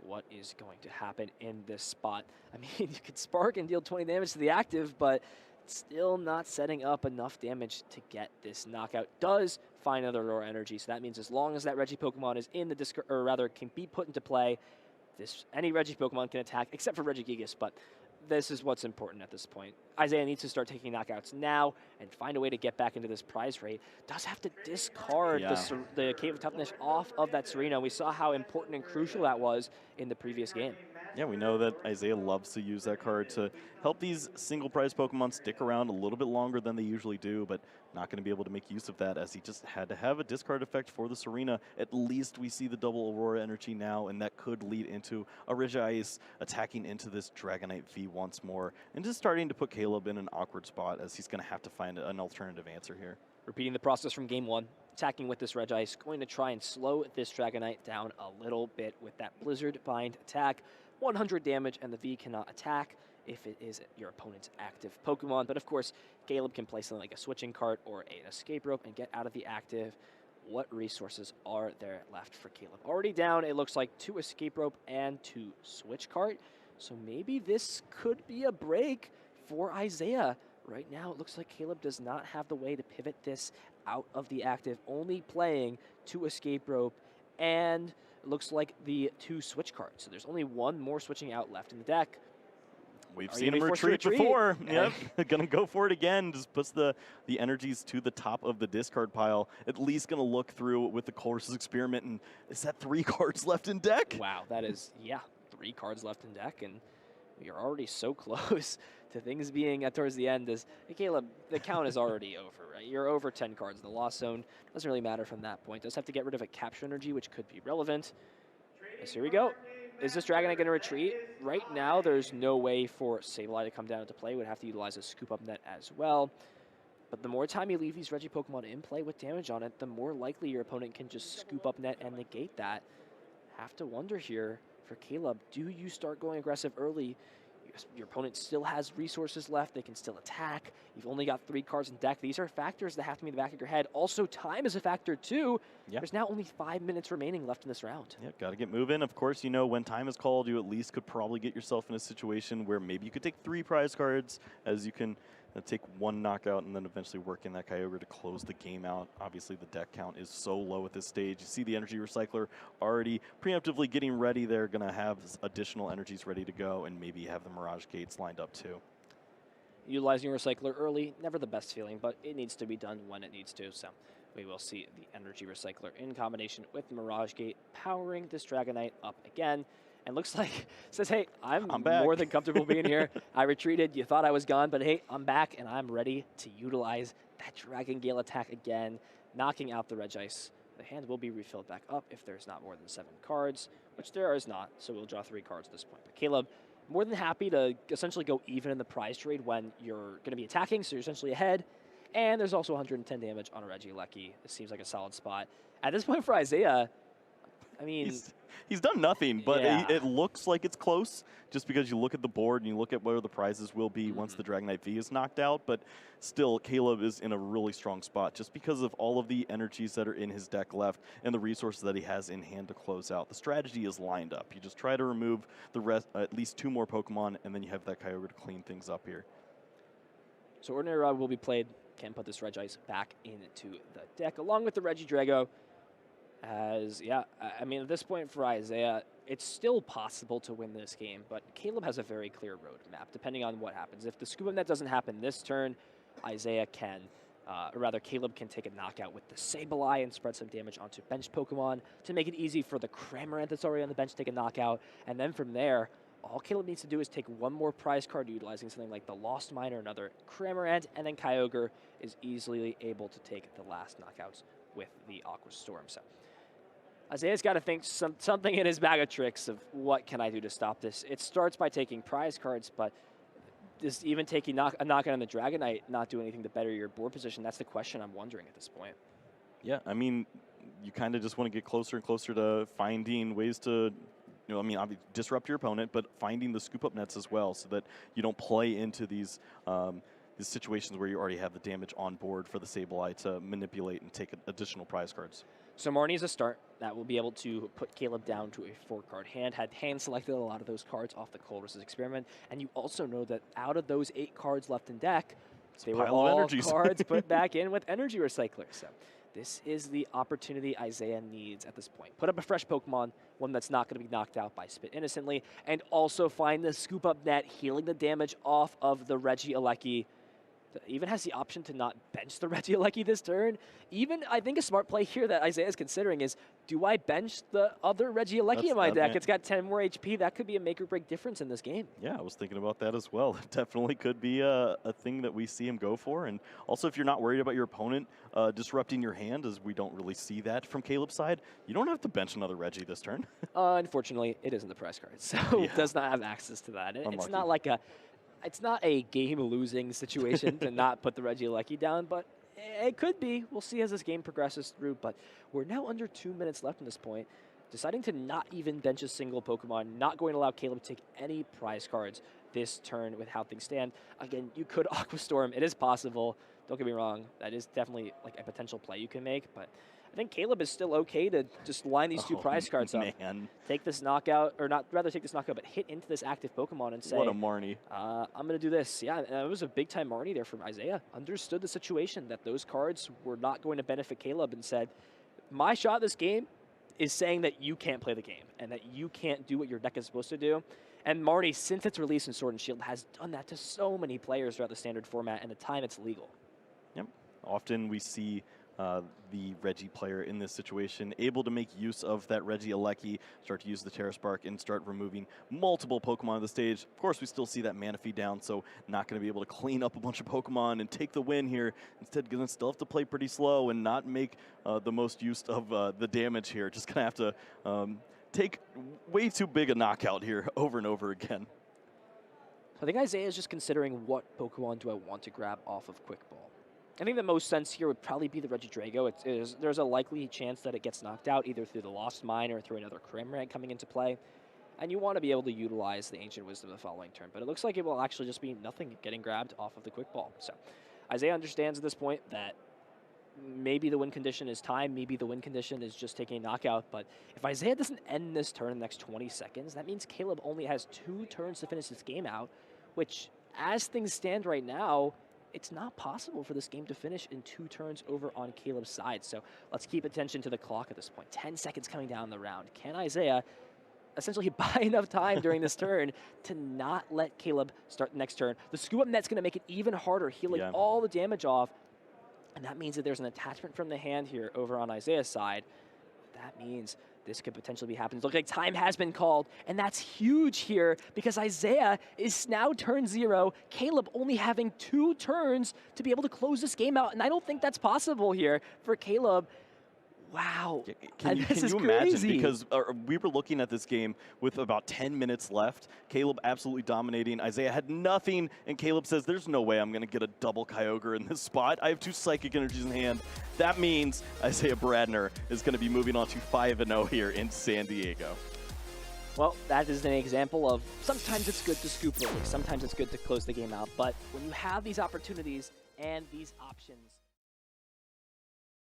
What is going to happen in this spot? I mean, you could Spark and deal 20 damage to the active, but still not setting up enough damage to get this knockout. Does find another Aurora Energy, so that means as long as that Regi Pokemon is in the discard, or rather can be put into play, any Regi Pokemon can attack, except for Regigigas, but this is what's important at this point. Isaiah needs to start taking knockouts now and find a way to get back into this prize rate. Does have to discard the Cave of Toughness off of that Serena. We saw how important and crucial that was in the previous game. Yeah, we know that Isaiah loves to use that card to help these single prize Pokemon stick around a little bit longer than they usually do, but not going to be able to make use of that as he just had to have a discard effect for the Serena. At least we see the double Aurora Energy now, and that could lead into a Regice attacking into this Dragonite V once more, and just starting to put Caleb in an awkward spot as he's going to have to find an alternative answer here. Repeating the process from game 1, attacking with this Regice, going to try and slow this Dragonite down a little bit with that Blizzard Bind attack. 100 damage, and the V cannot attack if it is your opponent's active Pokemon. But of course, Caleb can play something like a switching cart or an escape rope and get out of the active. What resources are there left for Caleb? Already down, it looks like 2 escape rope and 2 switch cart. So maybe this could be a break for Isaiah. Right now, it looks like Caleb does not have the way to pivot this out of the active, only playing 2 escape rope and it looks like the 2 switch cards. So there's only 1 more switching out left in the deck. We've seen him retreat before. Yep, gonna go for it again. Just puts the energies to the top of the discard pile. At least gonna look through with the Colress's Experiment, and is that 3 cards left in deck? Wow, that is, 3 cards left in deck, and we are already so close to things being towards the end. Caleb, the count is already over, right? You're over 10 cards in the Lost Zone. Doesn't really matter from that point. Does have to get rid of a Capture Energy, which could be relevant. Yes, here we go. Is this Dragonite going to retreat? Right now, there's no way for Sableye to come down into play. Would have to utilize a Scoop Up Net as well. But the more time you leave these Regi Pokemon in play with damage on it, the more likely your opponent can just Scoop Up Net and negate that. Have to wonder here for Caleb, do you start going aggressive early? Your opponent still has resources left. They can still attack. You've only got 3 cards in deck. These are factors that have to be in the back of your head. Also, time is a factor, too. Yep. There's now only 5 minutes remaining left in this round. Yep, got to get moving. Of course, you know, when time is called, you at least could probably get yourself in a situation where maybe you could take 3 prize cards as you can take 1 knockout and then eventually work in that Kyogre to close the game out. Obviously, the deck count is so low at this stage. You see the Energy Recycler already preemptively getting ready. They're going to have additional energies ready to go and maybe have the Mirage Gates lined up too. Utilizing your Recycler early, never the best feeling, but it needs to be done when it needs to. So we will see the Energy Recycler in combination with the Mirage Gate powering this Dragonite up again. And looks like, says, hey, I'm more than comfortable being here. I retreated. You thought I was gone, but hey, I'm back, and I'm ready to utilize that Dragon Gale attack again, knocking out the Regice. The hand will be refilled back up if there's not more than 7 cards, which there is not, so we'll draw 3 cards at this point. But Caleb more than happy to essentially go even in the prize trade when you're going to be attacking, so you're essentially ahead. And there's also 110 damage on a Regieleki. This seems like a solid spot. At this point for Isaiah, I mean... He's done nothing, but yeah. it looks like it's close just because you look at the board and you look at where the prizes will be once the Dragon Knight V is knocked out. But still, Caleb is in a really strong spot just because of all of the energies that are in his deck left and the resources that he has in hand to close out. The strategy is lined up. You just try to remove the rest, at least 2 more Pokemon, and then you have that Kyogre to clean things up here. So Ordinary Rod will be played. Can put this Regice back into the deck along with the Regidrago. As, yeah, I mean, at this point for Isaiah, it's still possible to win this game, but Caleb has a very clear roadmap, depending on what happens. If the Scoop Up Net doesn't happen this turn, Isaiah can, or rather, Caleb can take a knockout with the Sableye and spread some damage onto bench Pokemon to make it easy for the Cramorant that's already on the bench to take a knockout. And then from there, all Caleb needs to do is take one more prize card utilizing something like the Lost Mine or another Cramorant, and then Kyogre is easily able to take the last knockouts with the Aqua Storm. So Isaiah's got to think something in his bag of tricks of what can I do to stop this. It starts by taking prize cards, but does even taking a knockout on the Dragonite not do anything to better your board position? That's the question I'm wondering at this point. Yeah, I mean, you kind of just want to get closer and closer to finding ways to, obviously disrupt your opponent, but finding the scoop up nets as well so that you don't play into these situations where you already have the damage on board for the Sableye to manipulate and take additional prize cards. So Marnie is a start that will be able to put Caleb down to a 4-card hand. Had hand selected a lot of those cards off the Coldress's experiment, and you also know that out of those 8 cards left in deck, they were all cards put back in with energy recyclers. So this is the opportunity Isaiah needs at this point. Put up a fresh Pokemon, one that's not going to be knocked out by Spit innocently, and also find the Scoop Up Net, healing the damage off of the Regieleki. Even has the option to not bench the Regieleki this turn. Even, I think a smart play here that Isaiah is considering is, do I bench the other Regieleki in my deck? It's got 10 more HP. That could be a make or break difference in this game. Yeah, I was thinking about that as well. It definitely could be a thing that we see him go for. And also, if you're not worried about your opponent disrupting your hand, as we don't really see that from Caleb's side, you don't have to bench another Regi this turn. Unfortunately, it isn't the prize card, so it does not have access to that. It's not like it's not a game-losing situation to not put the Regieleki down, but it could be. We'll see as this game progresses through, but we're now under 2 minutes left in this point. Deciding to not even bench a single Pokemon, not going to allow Caleb to take any prize cards this turn with how things stand. Again, you could Aqua Storm. It is possible. Don't get me wrong. That is definitely like a potential play you can make, but I think Caleb is still okay to just line these 2 prize cards up. Take this knockout, or not rather take this knockout, but hit into this active Pokemon and say, what a Marnie. I'm going to do this. Yeah, it was a big-time Marnie there from Isaiah. Understood the situation that those cards were not going to benefit Caleb and said, my shot at this game is saying that you can't play the game and that you can't do what your deck is supposed to do. And Marnie, since its release in Sword and Shield, has done that to so many players throughout the standard format and the time it's legal. Yep. Often we see the Regi player in this situation able to make use of that Regieleki, start to use the Terra Spark, and start removing multiple Pokemon on the stage. Of course, we still see that Manaphy down, so not going to be able to clean up a bunch of Pokemon and take the win here. Instead, going to still have to play pretty slow and not make the most use of the damage here. Just going to have to take way too big a knockout here over and over again. I think Isaiah is just considering what Pokemon do I want to grab off of Quick Ball. I think the most sense here would probably be the Regidrago. There's a likely chance that it gets knocked out either through the Lost Mine or through another Cramorant coming into play. And you want to be able to utilize the Ancient Wisdom the following turn. But it looks like it will actually just be nothing getting grabbed off of the Quick Ball. So Isaiah understands at this point that maybe the win condition is time, maybe the win condition is just taking a knockout. But if Isaiah doesn't end this turn in the next 20 seconds, that means Caleb only has 2 turns to finish this game out, which, as things stand right now, it's not possible for this game to finish in 2 turns over on Caleb's side. So let's keep attention to the clock at this point. 10 seconds coming down the round. Can Isaiah essentially buy enough time during this turn to not let Caleb start the next turn? The Scoop Up Net's going to make it even harder, healing all the damage off. And that means that there's an attachment from the hand here over on Isaiah's side. That means this could potentially be happening. It looks like time has been called, and that's huge here because Isaiah is now turn 0, Caleb only having 2 turns to be able to close this game out, and I don't think that's possible here for Caleb. Wow. Can you imagine? Crazy. Because we were looking at this game with about 10 minutes left. Caleb absolutely dominating. Isaiah had nothing, and Caleb says, there's no way I'm going to get a double Kyogre in this spot. I have 2 Psychic Energies in hand. That means Isaiah Bradner is going to be moving on to 5-0 here in San Diego. Well, that is an example of sometimes it's good to scoop early, sometimes it's good to close the game out, but when you have these opportunities and these options,